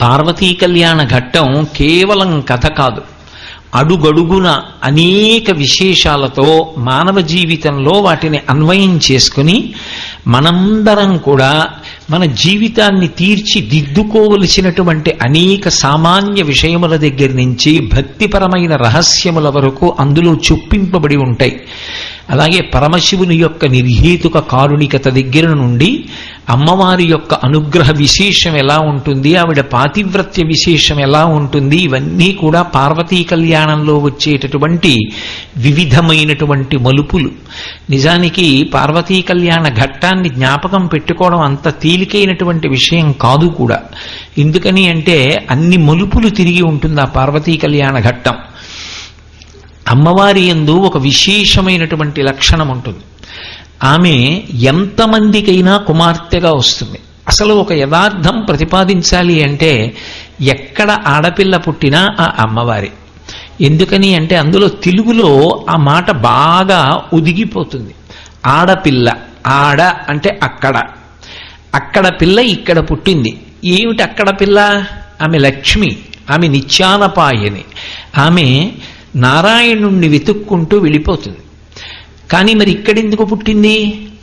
పార్వతీ కళ్యాణ ఘట్టం కేవలం కథ కాదు, అడుగడుగున అనేక విశేషాలతో మానవ జీవితంలో వాటిని అన్వయం చేసుకుని మనందరం కూడా మన జీవితాన్ని తీర్చిదిద్దుకోవలసినటువంటి అనేక సామాన్య విషయముల దగ్గర నుంచి భక్తిపరమైన రహస్యముల వరకు అందులో చొప్పింపబడి ఉంటాయి. అలాగే పరమశివుని యొక్క నిర్హేతుక కారుణికత దగ్గర నుండి అమ్మవారి యొక్క అనుగ్రహ విశేషం ఎలా ఉంటుంది, ఆవిడ పాతివ్రత్య విశేషం ఎలా ఉంటుంది, ఇవన్నీ కూడా పార్వతీ కళ్యాణంలో వచ్చేటటువంటి వివిధమైనటువంటి మలుపులు. నిజానికి పార్వతీ కళ్యాణ ఘట్టాన్ని జ్ఞాపకం పెట్టుకోవడం అంత తేలికైనటువంటి విషయం కాదు కూడా. ఎందుకని అంటే అన్ని మలుపులు తిరిగి ఉంటుంది ఆ పార్వతీ కళ్యాణ ఘట్టం. అమ్మవారి యందు ఒక విశేషమైనటువంటి లక్షణం ఉంటుంది. ఆమె ఎంతమందికైనా కుమార్తెగా వస్తుంది. అసలు ఒక యథార్థం ప్రతిపాదించాలి అంటే ఎక్కడ ఆడపిల్ల పుట్టినా ఆ అమ్మవారి. ఎందుకని అంటే అందులో తెలుగులో ఆ మాట బాగా ఒదిగిపోతుంది. ఆడపిల్ల, ఆడ అంటే అక్కడ, అక్కడ పిల్ల ఇక్కడ పుట్టింది. ఏమిటి అక్కడ పిల్ల? ఆమె లక్ష్మి, ఆమె నిత్యానపాయని, ఆమె నారాయణుణ్ణి వెతుక్కుంటూ వెళ్ళిపోతుంది. కానీ మరి ఇక్కడెందుకు పుట్టింది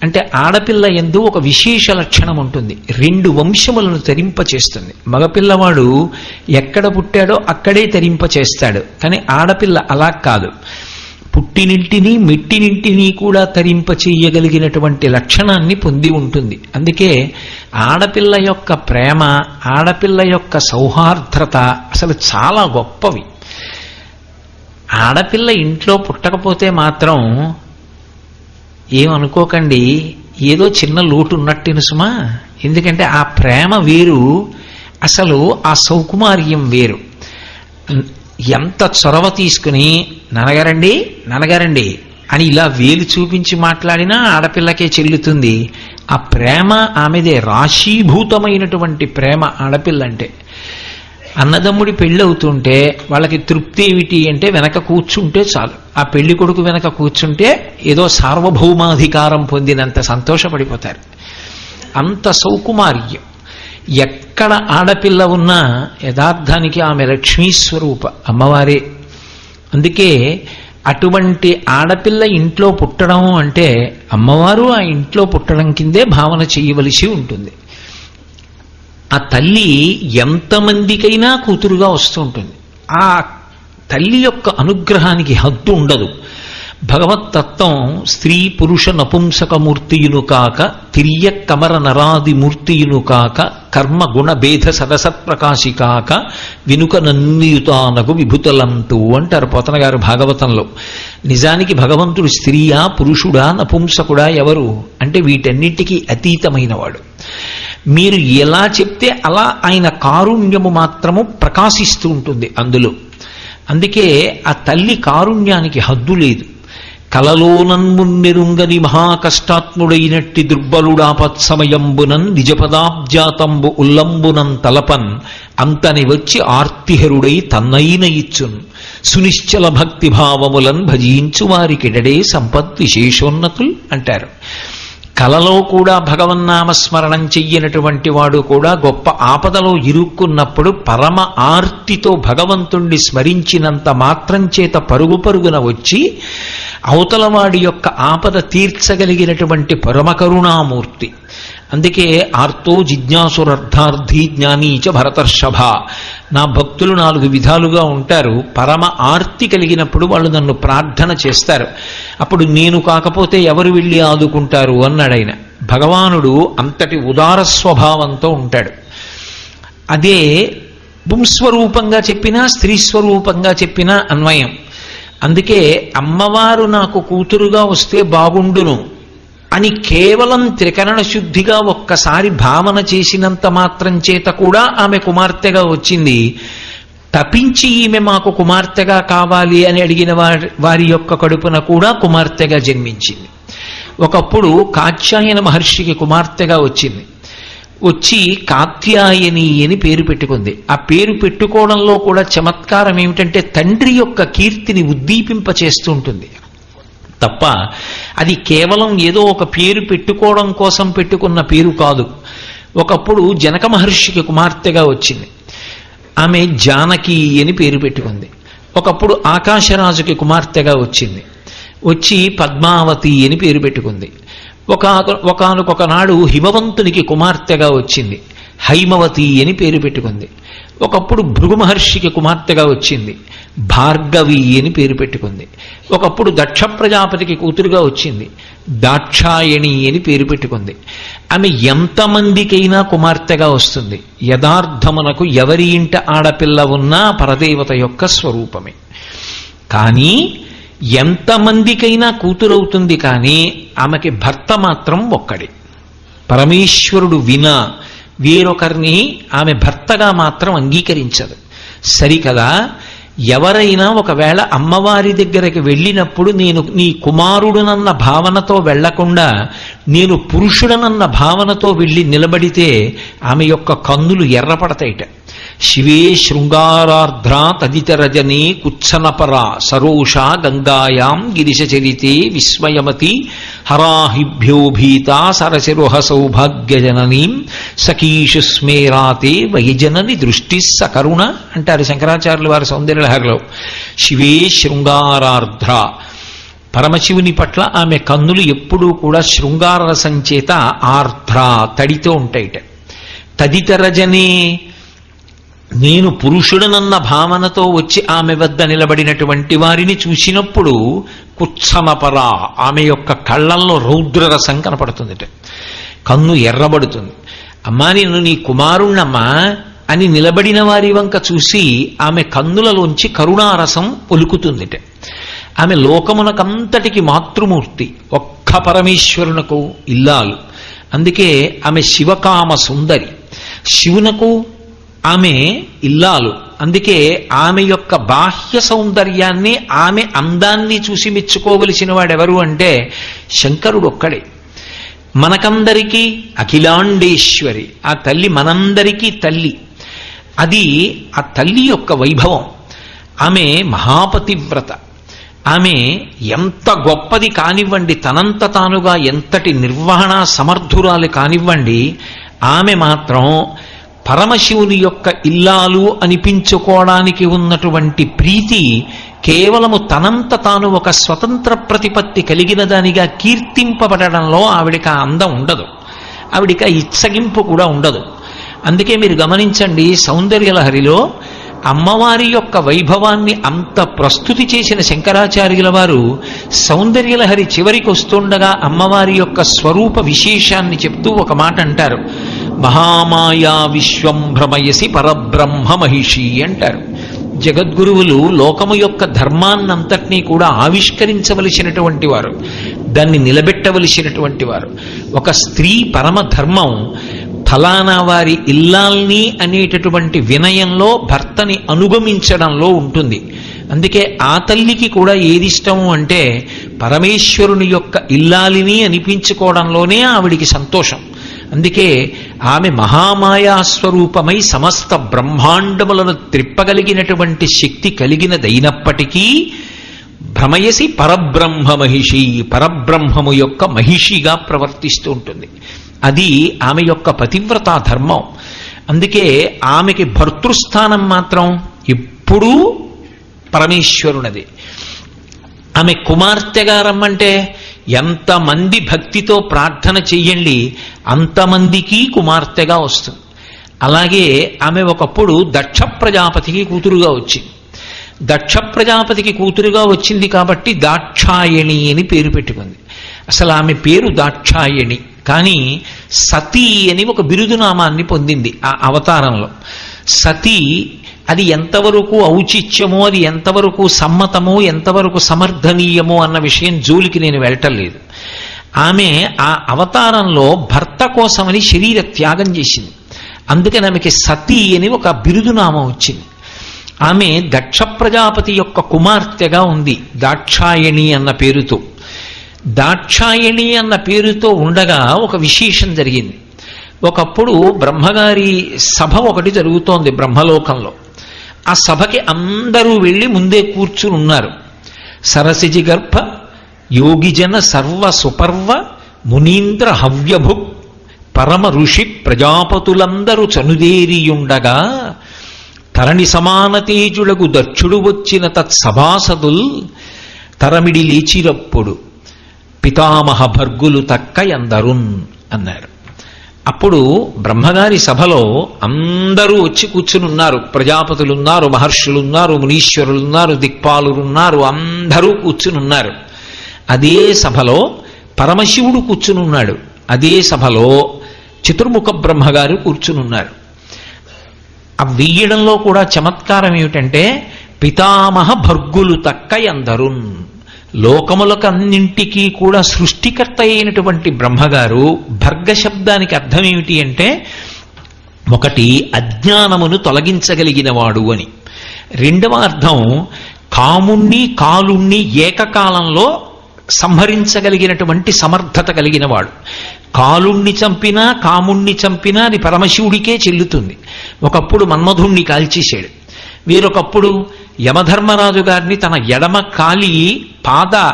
అంటే ఆడపిల్ల యందు ఒక విశేష లక్షణం ఉంటుంది. 2 వంశములను తరింపచేస్తుంది. మగపిల్లవాడు ఎక్కడ పుట్టాడో అక్కడే తరింపచేస్తాడు. కానీ ఆడపిల్ల అలా కాదు, పుట్టినింటిని మెట్టినింటిని కూడా తరింపచేయగలిగినటువంటి లక్షణాన్ని పొంది ఉంటుంది. అందుకే ఆడపిల్ల యొక్క ప్రేమ, ఆడపిల్ల యొక్క సౌహార్ద్రత అసలు చాలా గొప్పవి. ఆడపిల్ల ఇంట్లో పుట్టకపోతే మాత్రం ఏమనుకోకండి, ఏదో చిన్న లోటు ఉన్నట్టు సుమా. ఎందుకంటే ఆ ప్రేమ వేరు, అసలు ఆ సౌకుమార్యం వేరు. ఎంత చొరవ తీసుకుని ననగారండి ననగారండి అని ఇలా వేలు చూపించి మాట్లాడినా ఆడపిల్లకే చెల్లుతుంది. ఆ ప్రేమ ఆమెదే, రాశీభూతమైనటువంటి ప్రేమ ఆడపిల్ల అంటే. అన్నదమ్ముడి పెళ్ళి అవుతుంటే వాళ్ళకి తృప్తి ఏమిటి అంటే వెనక కూర్చుంటే చాలు. ఆ పెళ్లి కొడుకు వెనక కూర్చుంటే ఏదో సార్వభౌమాధికారం పొందినంత సంతోషపడిపోతారు. అంత సౌకుమార్యం. ఎక్కడ ఆడపిల్ల ఉన్నా యథార్థానికి ఆమె లక్ష్మీస్వరూప అమ్మవారే. అందుకే అటువంటి ఆడపిల్ల ఇంట్లో పుట్టడం అంటే అమ్మవారు ఆ ఇంట్లో పుట్టడం కిందే భావన చేయవలసి ఉంటుంది. ఆ తల్లి ఎంతమందికైనా కూతురుగా వస్తూ ఉంటుంది. ఆ తల్లి యొక్క అనుగ్రహానికి హద్దు ఉండదు. భగవత్తత్వం స్త్రీ పురుష నపుంసకమూర్తియును కాక, తిర్య కమర నరాది మూర్తియును కాక, కర్మ గుణ భేద సదసత్ప్రకాశి కాక, వినుక నన్నియుతానగు విభుతలంటూ అంటారు పోతన గారు భాగవతంలో. నిజానికి భగవంతుడు స్త్రీయా పురుషుడా నపుంసకుడా ఎవరు అంటే వీటన్నిటికీ అతీతమైనవాడు. మీరు ఎలా చెప్తే అలా ఆయన కారుణ్యము మాత్రము ప్రకాశిస్తూ ఉంటుంది అందులో. అందుకే ఆ తల్లి కారుణ్యానికి హద్దు లేదు. కలలోనన్మున్నెరుంగని మహాకష్టాత్ముడైనట్టి దుర్బలుడాపత్సమయంబునన్ నిజపదాబ్జాతంబు ఉల్లంబునం తలపన్ అంతని వచ్చి ఆర్తిహరుడై తన్నైన ఇచ్చున్ సునిశ్చల భక్తి భావములన్ భజించు వారికిడడే సంపద్విశేషోన్నతుల్ అంటారు. కలలో కూడా భగవన్నామస్మరణం చెయ్యనటువంటి వాడు కూడా గొప్ప ఆపదలో ఇరుక్కున్నప్పుడు పరమ ఆర్తితో భగవంతుణ్ణి స్మరించినంత మాత్రం చేత పరుగు పరుగున వచ్చి అవతలవాడి యొక్క ఆపద తీర్చగలిగినటువంటి పరమకరుణామూర్తి. అందుకే ఆర్తో జిజ్ఞాసురర్థార్థి జ్ఞానీచ భరతర్షభ. నా భక్తులు 4 విధాలుగా ఉంటారు. పరమ ఆర్తి కలిగినప్పుడు వాళ్ళు నన్ను ప్రార్థన చేస్తారు. అప్పుడు నేను కాకపోతే ఎవరు వెళ్ళి ఆదుకుంటారు అన్నాడు ఆయన. భగవానుడు అంతటి ఉదార స్వభావంతో ఉంటాడు. అదే పుంస్వరూపంగా చెప్పినా స్త్రీ స్వరూపంగా చెప్పినా అన్వయం. అందుకే అమ్మవారు నాకు కూతురుగా వస్తే బాగుండును అని కేవలం త్రికరణ శుద్ధిగా ఒక్కసారి భావన చేసినంత మాత్రం చేత కూడా ఆమె కుమార్తెగా వచ్చింది. తపించి ఈమె మాకు కుమార్తెగా కావాలి అని అడిగిన వారి యొక్క కడుపున కూడా కుమార్తెగా జన్మించింది. ఒకప్పుడు కాత్యాయన మహర్షికి కుమార్తెగా వచ్చింది. వచ్చి కాత్యాయని అని పేరు పెట్టుకుంది. ఆ పేరు పెట్టుకోవడంలో కూడా చమత్కారం ఏమిటంటే తండ్రి యొక్క కీర్తిని ఉద్దీపింపచేస్తూ ఉంటుంది తప్ప అది కేవలం ఏదో ఒక పేరు పెట్టుకోవడం కోసం పెట్టుకున్న పేరు కాదు. ఒకప్పుడు జనక మహర్షికి కుమార్తెగా వచ్చింది. ఆమె జానకి అని పేరు పెట్టుకుంది. ఒకప్పుడు ఆకాశరాజుకి కుమార్తెగా వచ్చింది. వచ్చి పద్మావతి అని పేరు పెట్టుకుంది. ఒకనొకనాడు హిమవంతునికి కుమార్తెగా వచ్చింది. హైమవతి అని పేరు పెట్టుకుంది. ఒకప్పుడు భృగు మహర్షికి కుమార్తెగా వచ్చింది. భార్గవి అని పేరు పెట్టుకుంది. ఒకప్పుడు దక్ష ప్రజాపతికి కూతురుగా వచ్చింది. దాక్షాయణి అని పేరు పెట్టుకుంది. ఆమె ఎంతమందికైనా కుమార్తెగా వస్తుంది. యథార్థమునకు ఎవరి ఇంట ఆడపిల్ల ఉన్నా పరదేవత యొక్క స్వరూపమే. కానీ ఎంతమందికైనా కూతురవుతుంది. కానీ ఆమెకి భర్త మాత్రం ఒక్కడే. పరమేశ్వరుడు వినా వేరొకరిని ఆమె భర్తగా మాత్రం అంగీకరించదు. సరికదా, ఎవరైనా ఒకవేళ అమ్మవారి దగ్గరికి వెళ్ళినప్పుడు నేను నీ కుమారుడునన్న భావనతో వెళ్లకుండా నేను పురుషుడనన్న భావనతో వెళ్ళి నిలబడితే ఆమె యొక్క కన్నులు ఎర్రపడతాయిట. శివే శృంగారార్ధ్రా తదితరజనే కుత్సనపరా సరోషా గంగాయాం గిరిశచరితే విస్మయమతి హరాహిభ్యో భీతా సరసిరుహ సౌభాగ్యజననీం సఖీషు స్మేరాతే వయజనని దృష్టి సకరుణ అంటారు శంకరాచార్యుల వారి సౌందర్యలహరిలో. శివే శృంగారార్ధ్ర, పరమశివుని పట్ల ఆమె కన్నులు ఎప్పుడూ కూడా శృంగార రసం చేత ఆర్ధ్ర తడితో ఉంటాయిట. తదితరజనే, నేను పురుషుడనన్న భావనతో వచ్చి ఆమె వద్ద నిలబడినటువంటి వారిని చూసినప్పుడు కుత్సనపరా, ఆమె యొక్క కళ్ళల్లో రౌద్రరసం కనపడుతుందిట. కన్ను ఎర్రబడుతుంది. అమ్మా నేను నీ కుమారుణ్ణమ్మా అని నిలబడిన వారి వంక చూసి ఆమె కన్నులలోంచి కరుణారసం ఒలుకుతుందిట. ఆమె లోకమునకంతటికి మాతృమూర్తి, ఒక్క పరమేశ్వరునకు ఇల్లాలు. అందుకే ఆమె శివకామ సుందరి. శివునకు ఆమె ఇల్లాలు. అందుకే ఆమె యొక్క బాహ్య సౌందర్యాన్ని, ఆమె అందాన్ని చూసి మెచ్చుకోవలసిన వాడెవరు అంటే శంకరుడు ఒక్కడే. మనకందరికీ అఖిలాండేశ్వరి, ఆ తల్లి మనందరికీ తల్లి. అది ఆ తల్లి యొక్క వైభవం. ఆమె మహాపతివ్రత. ఆమె ఎంత గొప్పది కానివ్వండి, తనంత తానుగా ఎంతటి నిర్వహణ సమర్థురాలు కానివ్వండి, ఆమె మాత్రం పరమశివుని యొక్క ఇల్లాలు అనిపించుకోవడానికి ఉన్నటువంటి ప్రీతి కేవలము తనంత తాను ఒక స్వతంత్ర ప్రతిపత్తి కలిగిన దానిగా కీర్తింపబడడంలో ఆవిడికి ఆ అందం ఉండదు. ఆవిడికి ఆ ఇచ్చగింపు కూడా ఉండదు. అందుకే మీరు గమనించండి, సౌందర్యలహరిలో అమ్మవారి యొక్క వైభవాన్ని అంత ప్రస్తుతి చేసిన శంకరాచార్యుల వారు సౌందర్యలహరి చివరికి వస్తుండగా అమ్మవారి యొక్క స్వరూప విశేషాన్ని చెప్తూ ఒక మాట అంటారు. మహామాయా విశ్వం భ్రమయసి పరబ్రహ్మ మహిషి అంటారు. జగద్గురువులు లోకము యొక్క ధర్మాన్నంతటినీ కూడా ఆవిష్కరించవలసినటువంటి వారు, దాన్ని నిలబెట్టవలసినటువంటి వారు. ఒక స్త్రీ పరమధర్మం ఫలానా వారి ఇల్లాల్ని అనేటటువంటి వినయంలో భర్తని అనుగమించడంలో ఉంటుంది. అందుకే ఆ తల్లికి కూడా ఏది ఇష్టము అంటే పరమేశ్వరుని యొక్క ఇల్లాలిని అనిపించుకోవడంలోనే ఆవిడికి సంతోషం. అందుకే ఆమె మహామాయాస్వరూపమై సమస్త బ్రహ్మాండములను త్రిప్పగలిగినటువంటి శక్తి కలిగినదైనప్పటికీ భ్రమయసి పరబ్రహ్మ మహిషి, పరబ్రహ్మము యొక్క మహిషిగా ప్రవర్తిస్తూ ఉంటుంది. అది ఆమె యొక్క పతివ్రతా ధర్మం. అందుకే ఆమెకి భర్తృస్థానం మాత్రం ఎప్పుడూ పరమేశ్వరునది. ఆమె కుమార్తెగా రమ్మంటే ఎంతమంది భక్తితో ప్రార్థన చెయ్యండి, అంతమందికి కుమార్తెగా వస్తుంది. అలాగే ఆమె ఒకప్పుడు దక్ష ప్రజాపతికి కూతురుగా వచ్చింది. దక్ష ప్రజాపతికి కూతురుగా వచ్చింది కాబట్టి దాక్షాయణి అని పేరు పెట్టుకుంది. అసలు ఆమె పేరు దాక్షాయణి, కానీ సతీ అని ఒక బిరుదునామాన్ని పొందింది ఆ అవతారంలో. సతీ అది ఎంతవరకు ఔచిత్యమో, అది ఎంతవరకు సమ్మతమో, ఎంతవరకు సమర్థనీయమో అన్న విషయం జోలికి నేను వెళ్ళటం లేదు. ఆమె ఆ అవతారంలో భర్త కోసమని శరీర త్యాగం చేసింది. అందుకని ఆమెకి సతీ అని ఒక బిరుదునామం వచ్చింది. ఆమె దక్ష ప్రజాపతి యొక్క కుమార్తెగా ఉంది దాక్షాయణి అన్న పేరుతో. దాక్షాయణి అన్న పేరుతో ఉండగా ఒక విశేషం జరిగింది. ఒకప్పుడు బ్రహ్మగారి సభ ఒకటి జరుగుతోంది బ్రహ్మలోకంలో. ఆ సభకి అందరూ వెళ్ళి ముందే కూర్చుని ఉన్నారు. సరసిజి గర్భ యోగిజన సర్వ సుపర్వ మునీంద్ర హవ్యభుక్ పరమ ఋషి ప్రజాపతులందరూ చనుదేరియుండగా తరణి సమానతేజుడగు దక్షుడు వచ్చిన తత్సభాసదుల్ తరమిడి లేచిరప్పుడు పితామహ భర్గులు తక్కయందరున్ అన్నారు. అప్పుడు బ్రహ్మగారి సభలో అందరూ వచ్చి కూర్చునున్నారు. ప్రజాపతులున్నారు, మహర్షులున్నారు, మునీశ్వరులున్నారు, దిక్పాలురున్నారు, అందరూ కూర్చునున్నారు. అదే సభలో పరమశివుడు కూర్చునున్నాడు. అదే సభలో చతుర్ముఖ బ్రహ్మగారు కూర్చునున్నారు. ఆ వెయ్యడంలో కూడా చమత్కారం ఏమిటంటే పితామహ భర్గులు తక్కయందరున్. లోకములకన్నింటికీ కూడా సృష్టికర్త అయినటువంటి బ్రహ్మగారు భర్గ శబ్దానికి అర్థం ఏమిటి అంటే ఒకటి అజ్ఞానమును తొలగించగలిగిన వాడు అని, రెండవ అర్థం కాముణ్ణి కాలుణ్ణి ఏకకాలంలో సంహరించగలిగినటువంటి సమర్థత కలిగిన వాడు. కాలుణ్ణి చంపినా కాముణ్ణి చంపినా అది పరమశివుడికే చెల్లుతుంది. ఒకప్పుడు మన్మధుణ్ణి కాల్చేశాడు. వీరొకప్పుడు యమధర్మరాజు గారిని తన ఎడమ కాలి పాద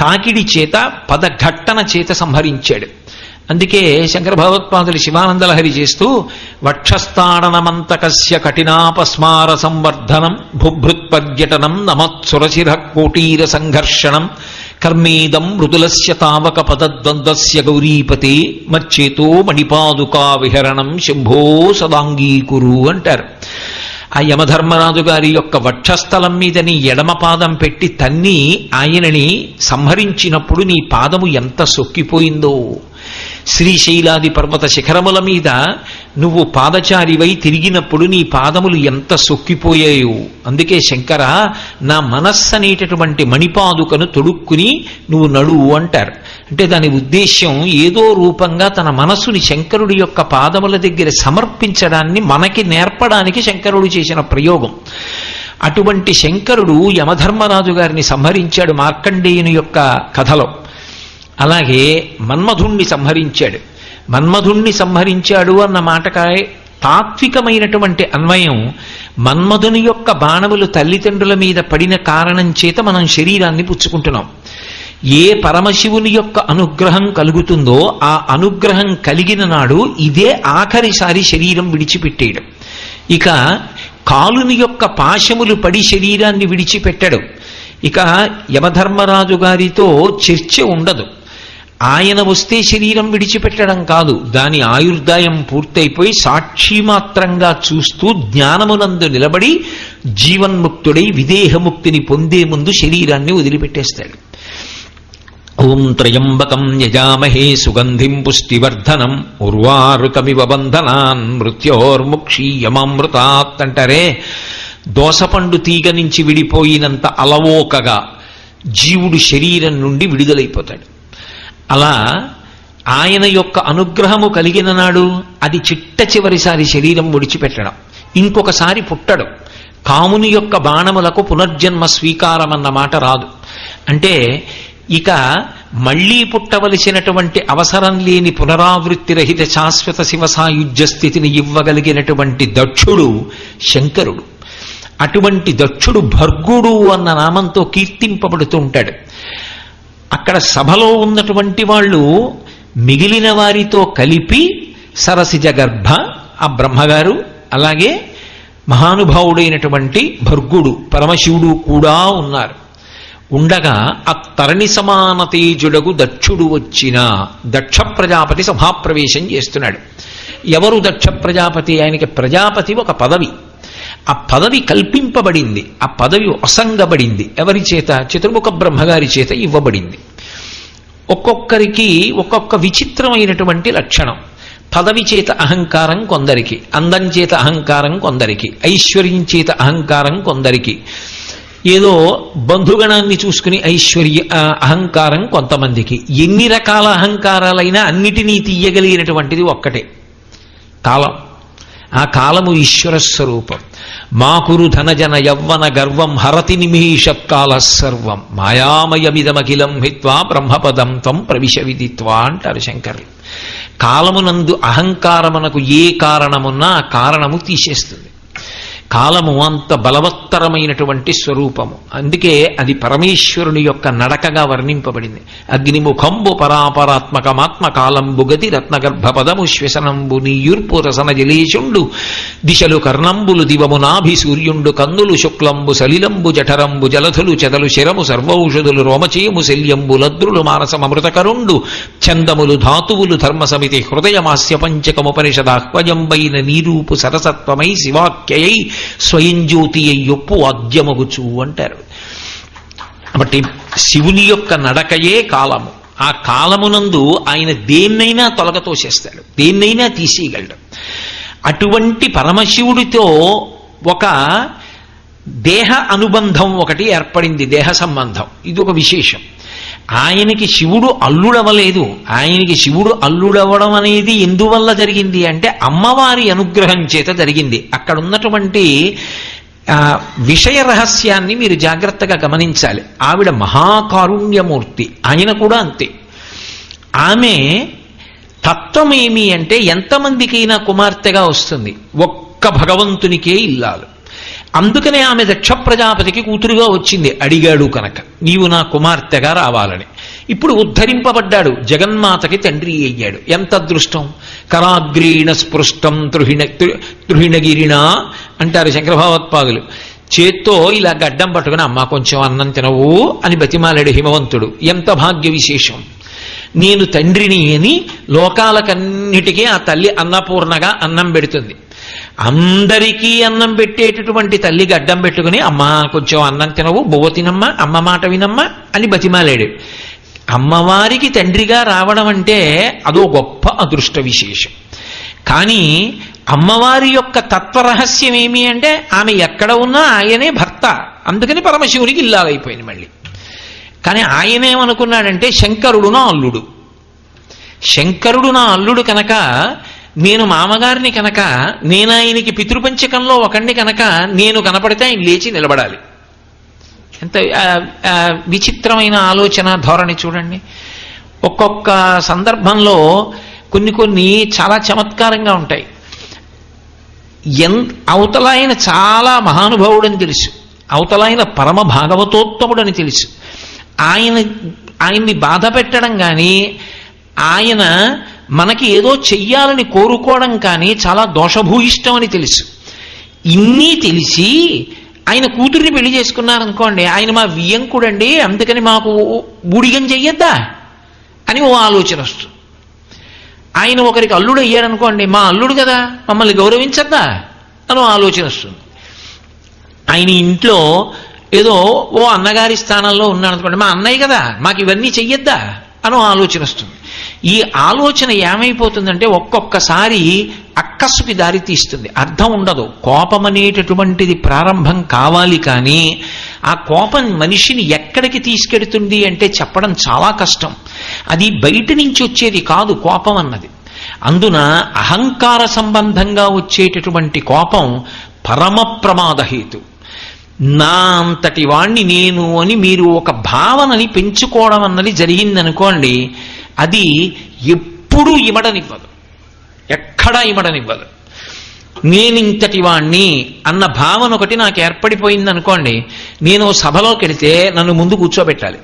తాకిడి చేత పదఘట్టన చేత సంహరించాడు. అందుకే శంకర భగవత్పాదులు శివానందలహరి చేస్తూ వక్షస్థాడనమంతకస్య కఠినాపస్మార సంవర్ధనం భుభృత్పర్యటనం నమత్సురశిర కోటీర సంఘర్షణం కర్మేదం మృదులస్య తావక పదద్వంద్వస్య గౌరీపతే మచ్చేతో మణిపాదుకా విహరణం శంభో సదాంగీకురు అంటారు. ఆ యమధర్మరాజు గారి యొక్క వక్షస్థలం మీద నీ ఎడమ పాదం పెట్టి తన్ని ఆయనని సంహరించినప్పుడు నీ పాదము ఎంత సొక్కిపోయిందో. శ్రీశైలాది పర్వత శిఖరముల మీద నువ్వు పాదచారివై తిరిగినప్పుడు నీ పాదములు ఎంత సొక్కిపోయాయో. అందుకే శంకర నా మనస్సు అనేటటువంటి మణిపాదుకను తొడుక్కుని నువ్వు నడువు అంటారు. అంటే దాని ఉద్దేశ్యం ఏదో రూపంగా తన మనస్సుని శంకరుడి యొక్క పాదముల దగ్గర సమర్పించడాన్ని మనకి నేర్పడానికి శంకరుడు చేసిన ప్రయోగం. అటువంటి శంకరుడు యమధర్మరాజు గారిని సంహరించాడు మార్కండేయుని యొక్క కథలో. అలాగే మన్మధుణ్ణి సంహరించాడు. మన్మధుణ్ణి సంహరించాడు అన్న మాటకాయ తాత్వికమైనటువంటి అన్వయం మన్మధుని యొక్క బాణములు తల్లిదండ్రుల మీద పడిన కారణం చేత మనం శరీరాన్ని పుచ్చుకుంటున్నాం. ఏ పరమశివుని యొక్క అనుగ్రహం కలుగుతుందో ఆ అనుగ్రహం కలిగిన నాడు ఇదే ఆఖరిసారి శరీరం విడిచిపెట్టేయడం. ఇక కాలుని యొక్క పాశములు పడి శరీరాన్ని విడిచిపెట్టడు. ఇక యమధర్మరాజు గారితో చర్చ ఉండదు. ఆయన వస్తే శరీరం విడిచిపెట్టడం కాదు, దాని ఆయుర్దాయం పూర్తయిపోయి సాక్షిమాత్రంగా చూస్తూ జ్ఞానమునందు నిలబడి జీవన్ముక్తుడై విదేహముక్తిని పొందే ముందు శరీరాన్ని వదిలిపెట్టేస్తాడు. ఓం త్రయంబకం యజామహే సుగంధిం పుష్టివర్ధనం ఉర్వారుకమివ బంధనాన్ మృత్యోర్ముక్షీయమామృతాత్ అంటారే. దోసపండు తీగ నుంచి విడిపోయినంత అలవోకగా జీవుడు శరీరం నుండి విడుదలైపోతాడు. అలా ఆయన యొక్క అనుగ్రహము కలిగిన నాడు అది చిట్ట చివరిసారి శరీరం విడిచిపెట్టడం. ఇంకొకసారి పుట్టడు. కాముని యొక్క బాణములకు పునర్జన్మ స్వీకారం అన్న మాట రాదు. అంటే ఇక మళ్లీ పుట్టవలసినటువంటి అవసరం లేని పునరావృత్తి రహిత శాశ్వత శివ సాయుజ్య స్థితిని ఇవ్వగలిగినటువంటి దక్షుడు శంకరుడు. అటువంటి దక్షుడు భర్గుడు అన్న నామంతో కీర్తింపబడుతూ ఉంటాడు. అక్కడ సభలో ఉన్నటువంటి వాళ్ళు మిగిలిన వారితో కలిపి సరసిజ గర్భ ఆ బ్రహ్మగారు, అలాగే మహానుభావుడైనటువంటి భర్గుడు పరమశివుడు కూడా ఉన్నారు. ఉండగా ఆ తరణి సమాన తేజుడగు దక్షుడు వచ్చిన దక్ష ప్రజాపతి సభాప్రవేశం చేస్తున్నాడు. ఎవరు దక్ష ప్రజాపతి? ఆయనకి ప్రజాపతి ఒక పదవి. ఆ పదవి కల్పింపబడింది, ఆ పదవి అసంగబడింది. ఎవరి చేత? చతుర్ముఖ బ్రహ్మగారి చేత ఇవ్వబడింది. ఒక్కొక్కరికి ఒక్కొక్క విచిత్రమైనటువంటి లక్షణం. పదవి చేత అహంకారం కొందరికి, అందం చేత అహంకారం కొందరికి, ఐశ్వర్యం చేత అహంకారం కొందరికి, ఏదో బంధుగణాన్ని చూసుకుని ఐశ్వర్య అహంకారం కొంతమందికి. ఎన్ని రకాల అహంకారాలైనా అన్నిటినీ తీయగలిగినటువంటిది ఒక్కటే కాలం. ఆ కాలము ఈశ్వర స్వరూపం. మాకురు ధనజన యవ్వన గర్వం హరతి నిమేషకాల సర్వం మాయామయమిదమఖిలం హిత్వా బ్రహ్మపదం త్వం ప్రవిశ విదిత్వా అంటారు శంకర్లు. కాలమునందు అహంకారమునకు ఏ కారణమున్నా ఆ కారణము తీసేస్తుంది. కాలము అంత బలవత్తరమైనటువంటి స్వరూపము. అందుకే అది పరమేశ్వరుని యొక్క నడకగా వర్ణింపబడింది. అగ్నిముఖంబు పరాపరాత్మకమాత్మ కాలంబు గతి రత్నగర్భ పదము శ్వసనంబు నీయుర్పు రసన జలేశుండు దిశలు కర్ణంబులు దివము నాభి సూర్యుండు కందులు శుక్లంబు సలిలంబు జఠరంబు జలధులు చెదలు శిరము సర్వౌషధులు రోమచేము శల్యంబు లద్రులు మానసమృతకరుండు చందములు ధాతువులు ధర్మ సమితి హృదయమాస్య పంచకముపనిషదాహ్వయంబైన నీరూపు సరసత్వమై శివాఖ్యయై స్వయం జ్యోతి అయ్యొప్పు వాద్యమగుచు అంటారు. కాబట్టి శివుని యొక్క నడకయే కాలము. ఆ కాలమునందు ఆయన దేన్నైనా తొలగతోసేస్తాడు, దేన్నైనా తీసేయగలడు. అటువంటి పరమశివుడితో ఒక దేహ అనుబంధం ఒకటి ఏర్పడింది, దేహ సంబంధం. ఇది ఒక విశేషం. ఆయనకి శివుడు అల్లుడవలేదు. ఆయనకి శివుడు అల్లుడవడం అనేది ఎందువల్ల జరిగింది అంటే అమ్మవారి అనుగ్రహం చేత జరిగింది. అక్కడ ఉన్నటువంటి విషయ రహస్యాన్ని మీరు జాగ్రత్తగా గమనించాలి. ఆవిడ మహాకారుణ్యమూర్తి, ఆయన కూడా అంతే. ఆమె తత్వం ఏమి అంటే ఎంతమందికైనా కుమార్తెగా వస్తుంది, ఒక్క భగవంతునికే ఇల్లాలు. అందుకనే ఆమె దక్ష ప్రజాపతికి కూతురుగా వచ్చింది. అడిగాడు కనుక నీవు నా కుమార్తెగా రావాలని. ఇప్పుడు ఉద్ధరింపబడ్డాడు, జగన్మాతకి తండ్రి అయ్యాడు. ఎంత అదృష్టం! కరాగ్రీణ స్పృష్టం తృహిణగిరిణ అంటారు శంకర భగవత్పాదులు. చేత్తో ఇలా గడ్డం పట్టుకుని అమ్మ కొంచెం అన్నం తినవు అని బతిమాలాడు హిమవంతుడు. ఎంత భాగ్య విశేషం! నేను తండ్రిని అని లోకాలకన్నిటికీ ఆ తల్లి అన్నపూర్ణగా అన్నం పెడుతుంది. అందరికీ అన్నం పెట్టేటటువంటి తల్లి గడ్డం పెట్టుకుని అమ్మా కొంచెం అన్నం తినవు, బువ్వ తినమ్మా, అమ్మ మాట వినమ్మా అని బతిమాలాడు. అమ్మవారికి తండ్రిగా రావడం అంటే అదో గొప్ప అదృష్ట విశేషం. కానీ అమ్మవారి యొక్క తత్వరహస్యం ఏమి అంటే ఆమె ఎక్కడ ఉన్నా ఆయనే భర్త. అందుకని పరమశివునికి ఇల్లాలైపోయింది మళ్ళీ. కానీ ఆయనేమనుకున్నాడంటే శంకరుడు నా అల్లుడు, శంకరుడు నా అల్లుడు కనుక నేను మామగారిని కనుక నేను ఆయనకి పితృపంచకంలో ఒకండి కనుక నేను కనపడితే ఆయన లేచి నిలబడాలి. ఎంత విచిత్రమైన ఆలోచన ధోరణి చూడండి. ఒక్కొక్క సందర్భంలో కొన్ని చాలా చమత్కారంగా ఉంటాయి. అవతల ఆయన చాలా మహానుభావుడని తెలుసు, అవతల ఆయన పరమ భాగవతోత్తముడని తెలుసు. ఆయన్ని బాధ పెట్టడం కానీ ఆయన మనకి ఏదో చెయ్యాలని కోరుకోవడం కానీ చాలా దోషభూయిష్టం అని తెలుసు. ఇన్ని తెలిసి ఆయన కూతుర్ని పెళ్లి చేసుకున్నారనుకోండి, ఆయన మా వియ్యంకుడండి అందుకని మాకు బూడిగం చెయ్యొద్దా అని ఓ ఆలోచన వస్తుంది. ఆయన ఒకరికి అల్లుడు అయ్యారనుకోండి, మా అల్లుడు కదా మమ్మల్ని గౌరవించద్దా అని ఆలోచన వస్తుంది. ఆయన ఇంట్లో ఏదో ఓ అన్నగారి స్థానంలో ఉన్నాడనుకోండి, మా అన్నయ్య కదా మాకు ఇవన్నీ చెయ్యొద్దా అని ఆలోచన వస్తుంది. ఈ ఆలోచన ఏమైపోతుందంటే ఒక్కొక్కసారి అక్కసుకి దారి తీస్తుంది, అర్థం ఉండదు. కోపం అనేటటువంటిది ప్రారంభం కావాలి, కానీ ఆ కోపం మనిషిని ఎక్కడికి తీసుకెడుతుంది అంటే చెప్పడం చాలా కష్టం. అది బయట నుంచి వచ్చేది కాదు కోపం అన్నది. అందున అహంకార సంబంధంగా వచ్చేటటువంటి కోపం పరమ ప్రమాదహేతు. నా అంతటి వాణ్ణి నేను అని మీరు ఒక భావనని పెంచుకోవడం అన్నది జరిగిందనుకోండి, అది ఎప్పుడూ ఇమడనివ్వదు, ఎక్కడా ఇమడనివ్వదు. నేనింతటి వాణ్ణి అన్న భావన ఒకటి నాకు ఏర్పడిపోయింది అనుకోండి, నేను సభలోకి వెడితే నన్ను ముందు కూర్చోబెట్టాలి,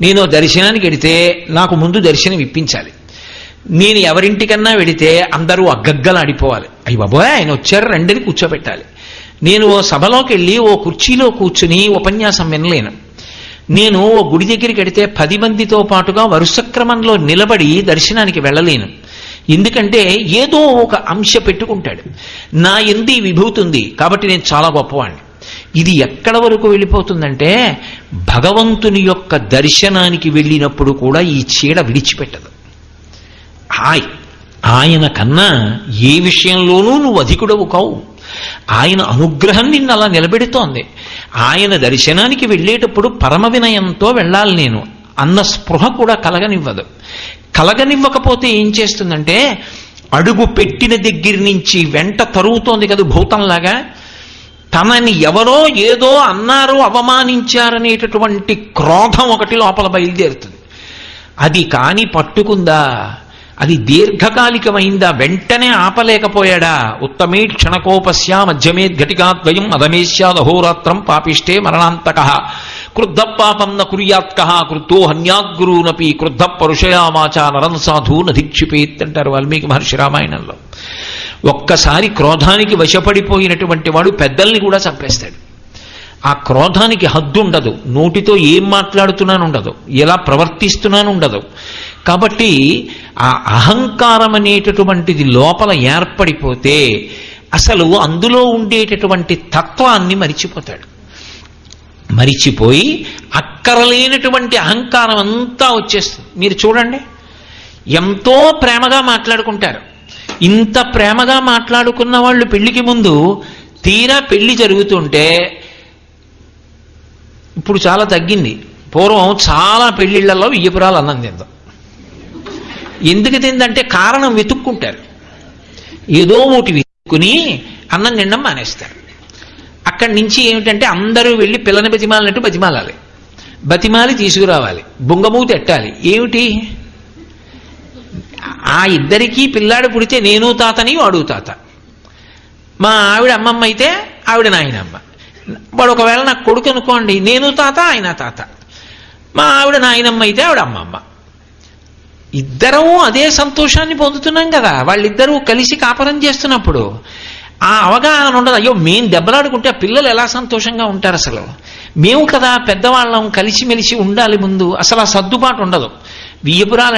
నేను దర్శనానికి వెడితే నాకు ముందు దర్శనం ఇప్పించాలి, నేను ఎవరింటికన్నా వెడితే అందరూ అగ్గగ్గలాడిపోవాలి, అయ్య బాబోయ్ ఆయన వచ్చారు రండిని కూర్చోబెట్టాలి. నేను ఓ సభలోకి వెళ్ళి ఓ కుర్చీలో కూర్చుని ఉపన్యాసం వినలేను. నేను ఓ గుడి దగ్గరికి వెడితే 10 మందితో పాటుగా వరుస క్రమంలో నిలబడి దర్శనానికి వెళ్ళలేను. ఎందుకంటే ఏదో ఒక అంశ పెట్టుకుంటాడు, నా ఎందు విభూతి ఉంది కాబట్టి నేను చాలా గొప్పవాణ్ణి. ఇది ఎక్కడ వరకు వెళ్ళిపోతుందంటే భగవంతుని యొక్క దర్శనానికి వెళ్ళినప్పుడు కూడా ఈ చీడ విడిచిపెట్టదు. ఆయన కన్నా ఏ విషయంలోనూ నువ్వు అధికుడవు కావు. ఆయన అనుగ్రహం నిన్ను అలా నిలబెడుతోంది. ఆయన దర్శనానికి వెళ్ళేటప్పుడు పరమ వినయంతో వెళ్ళాలి నేను అన్న స్పృహ కూడా కలగనివ్వదు. కలగనివ్వకపోతే ఏం చేస్తుందంటే అడుగు పెట్టిన దగ్గర నుంచి వెంట తరుగుతోంది కదా భూతంలాగా, తనని ఎవరో ఏదో అన్నారు అవమానించారనేటటువంటి క్రోధం ఒకటి లోపల బయలుదేరుతుంది. అది కాని పట్టుకుందా అది దీర్ఘకాలికమైందా, వెంటనే ఆపలేకపోయాడా? ఉత్తమే క్షణకోపస్య మధ్యమే ఘటికాద్వయం అధమేశ్యాదహోరాత్రం పాపిష్టే మరణాంతక క్రుద్ధ పాపం న కుర్యాత్క క్రుద్ధో హన్యాద్గురూనపి క్రుద్ధ పరుషయామాచ నరం సాధు నధిక్షిపేత్ అంటారు వాల్మీకి మహర్షి రామాయణంలో. ఒక్కసారి క్రోధానికి వశపడిపోయినటువంటి వాడు పెద్దల్ని కూడా చంపేస్తాడు. ఆ క్రోధానికి హద్దు ఉండదు, నోటితో ఏం మాట్లాడుతున్నాను ఉండదు, ఎలా ప్రవర్తిస్తున్నాను ఉండదు. కాబట్టి ఆ అహంకారం అనేటటువంటిది లోపల ఏర్పడిపోతే అసలు అందులో ఉండేటటువంటి తత్వాన్ని మరిచిపోతాడు. మరిచిపోయి అక్కరలేనటువంటి అహంకారం అంతా వచ్చేస్తుంది. మీరు చూడండి, ఎంతో ప్రేమగా మాట్లాడుకుంటారు. ఇంత ప్రేమగా మాట్లాడుకున్న వాళ్ళు పెళ్లికి ముందు తీరా పెళ్లి జరుగుతుంటే, ఇప్పుడు చాలా తగ్గింది, పూర్వం చాలా పెళ్లిళ్లలో వియ్యపురాలు అన్నం తిందాం. ఎందుకు తిందంటే కారణం వెతుక్కుంటారు, ఏదో ఒకటి వెతుక్కుని అన్నం తినడం మానేస్తారు. అక్కడి నుంచి ఏమిటంటే అందరూ వెళ్ళి పిల్లని బతిమాలినట్టు బతిమాలాలి, బతిమాలి తీసుకురావాలి, బొంగమూతి ఎట్టాలి. ఏమిటి, ఆ ఇద్దరికీ పిల్లాడు పుడితే నేను తాతని వాడు తాత, మా ఆవిడ అమ్మమ్మ అయితే ఆవిడ నాయనమ్మ, వాడు ఒకవేళ నాకు కొడుకు అనుకోండి, నేను తాత ఆయన తాత, మా ఆవిడ నాయనమ్మ అయితే ఆవిడ అమ్మమ్మ. ఇద్దరము అదే సంతోషాన్ని పొందుతున్నాం కదా, వాళ్ళిద్దరూ కలిసి కాపురం చేస్తున్నప్పుడు ఆ అవగాహన ఉండదు. అయ్యో మేము దెబ్బలాడుకుంటే ఆ పిల్లలు ఎలా సంతోషంగా ఉంటారు, అసలు మేము కదా పెద్దవాళ్ళం కలిసిమెలిసి ఉండాలి ముందు, అసలు ఆ సర్దుబాటు ఉండదు. వియ్యపురాలు